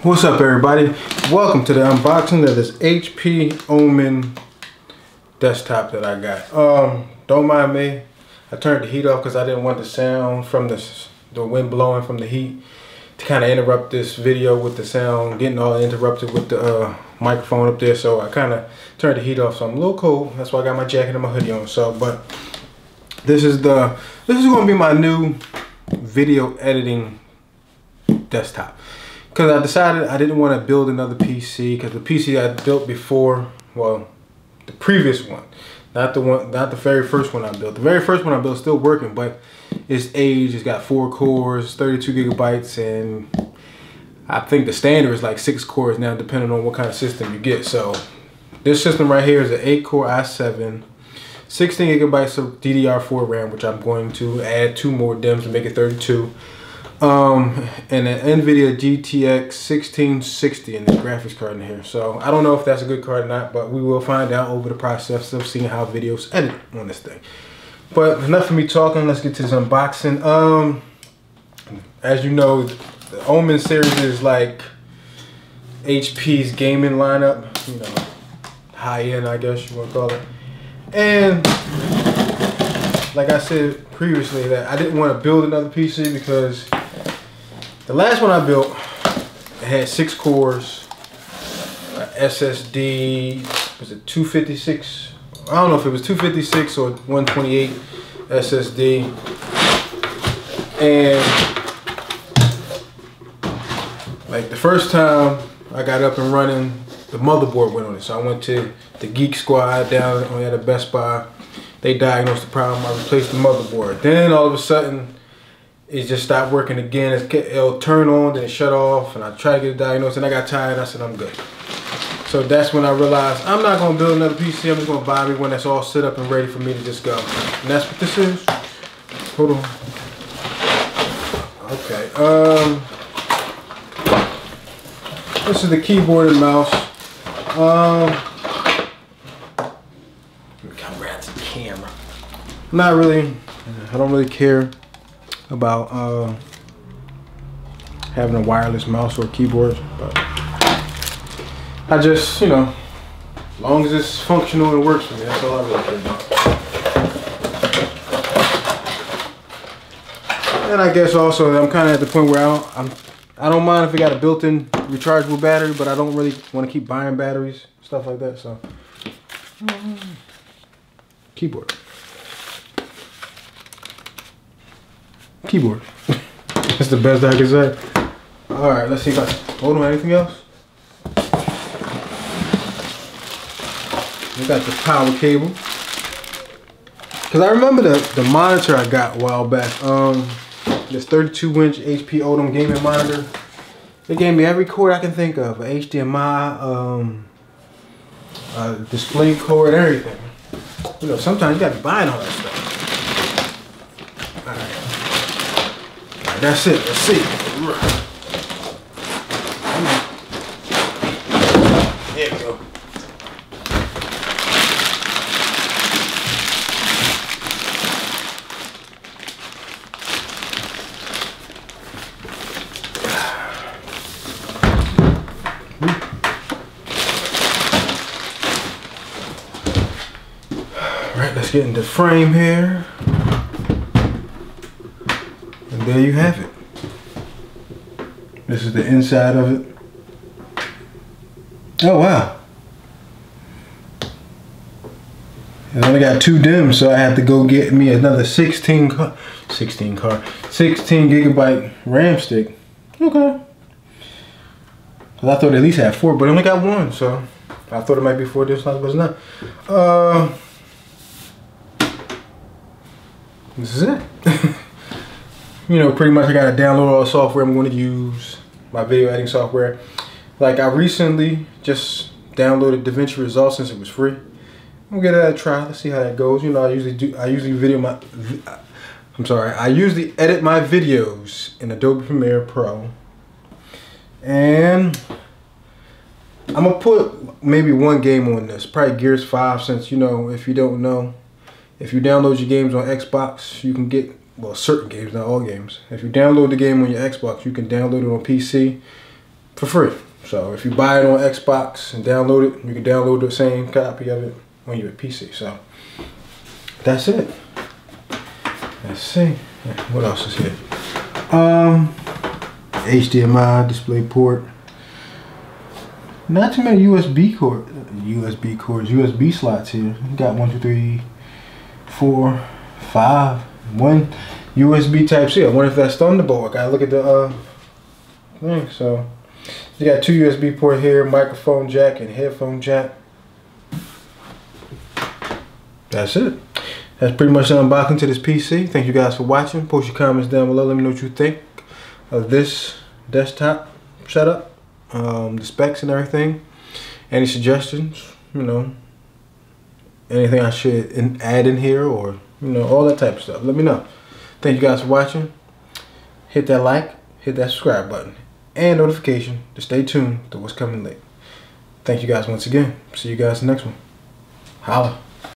What's up, everybody? Welcome to the unboxing of this HP Omen desktop that I got. Don't mind me. I turned the heat off because I didn't want the sound from the wind blowing from the heat to kind of interrupt this video with the sound getting all interrupted with the microphone up there. So I kind of turned the heat off, so I'm a little cold. That's why I got my jacket and my hoodie on. So, but this is going to be my new video editing desktop. Because I decided I didn't want to build another PC, because the PC I built before, well, the previous one, not the very first one I built. The very first one I built is still working, but it's aged. It's got 4 cores, 32 gigabytes, and I think the standard is like 6 cores now, depending on what kind of system you get. So this system right here is an 8-core i7, 16 gigabytes of DDR4 RAM, which I'm going to add 2 more DIMMs to make it 32. And an NVIDIA GTX 1660 in the graphics card in here. So I don't know if that's a good card or not, but we will find out over the process of seeing how videos edit on this thing. But enough of me talking, let's get to this unboxing. As you know, the Omen series is like HP's gaming lineup, you know, high end, I guess you want to call it. And like I said previously, that I didn't want to build another PC because the last one I built, it had 6 cores, SSD, was it 256? I don't know if it was 256 or 128 SSD. And like the first time I got up and running, the motherboard went on it. So I went to the Geek Squad down at a Best Buy. They diagnosed the problem. I replaced the motherboard. Then all of a sudden, it just stopped working again. It'll turn on, then it shut off, and I tried to get it diagnosed, and I got tired. I said, I'm good. So that's when I realized I'm not gonna build another PC. I'm just gonna buy me one that's all set up and ready for me to just go. And that's what this is. Hold on. Okay. This is the keyboard and mouse. Come around to the camera. I don't really care about having a wireless mouse or keyboard, but I just, you know, as long as it's functional and works for me, that's all I really care about. And I guess also I'm kind of at the point where I don't mind if it got a built-in rechargeable battery, but I don't really want to keep buying batteries, stuff like that. So keyboard. That's the best I can say. All right, let's see if I hold on. Anything else? We got the power cable. Cause I remember the monitor I got a while back. This 32-inch HP Omen gaming monitor. They gave me every cord I can think of: a HDMI, display cord, everything. You know, sometimes you gotta be buying all that stuff. All right. That's it. Let's see. There we go. All right, let's get into frame here. And there you have it. This is the inside of it. Oh wow. I only got 2 DIMMs, so I have to go get me another 16 gigabyte RAM stick. Okay. Cause I thought it at least had 4, but I only got 1, so I thought it might be 4 discs, but it's not. This is it. You know, pretty much I gotta download all the software I'm gonna use, my video editing software. Like I recently just downloaded DaVinci Resolve since it was free. I'm gonna give that a try. Let's see how that goes. You know, I usually edit my videos in Adobe Premiere Pro. And I'm gonna put maybe 1 game on this, probably Gears 5, since, you know, if you don't know, if you download your games on Xbox, you can get well, certain games, not all games. If you download the game on your Xbox, you can download it on PC for free. So if you buy it on Xbox and download it, you can download the same copy of it on your PC. So that's it. Let's see. What else is here? HDMI display port. Not too many USB slots here. You got 1, 2, 3, 4, 5. One USB Type-C. I wonder if that's Thunderbolt. I gotta look at the thing. So you got 2 USB port here, microphone jack and headphone jack. That's it. That's pretty much the unboxing to this PC. Thank you guys for watching. Post your comments down below. Let me know what you think of this desktop setup, the specs and everything. Any suggestions, you know, anything I should add in here, or you know, all that type of stuff. Let me know. Thank you guys for watching. Hit that like, hit that subscribe button, and notification to stay tuned to what's coming late. Thank you guys once again. See you guys in the next one. Holla.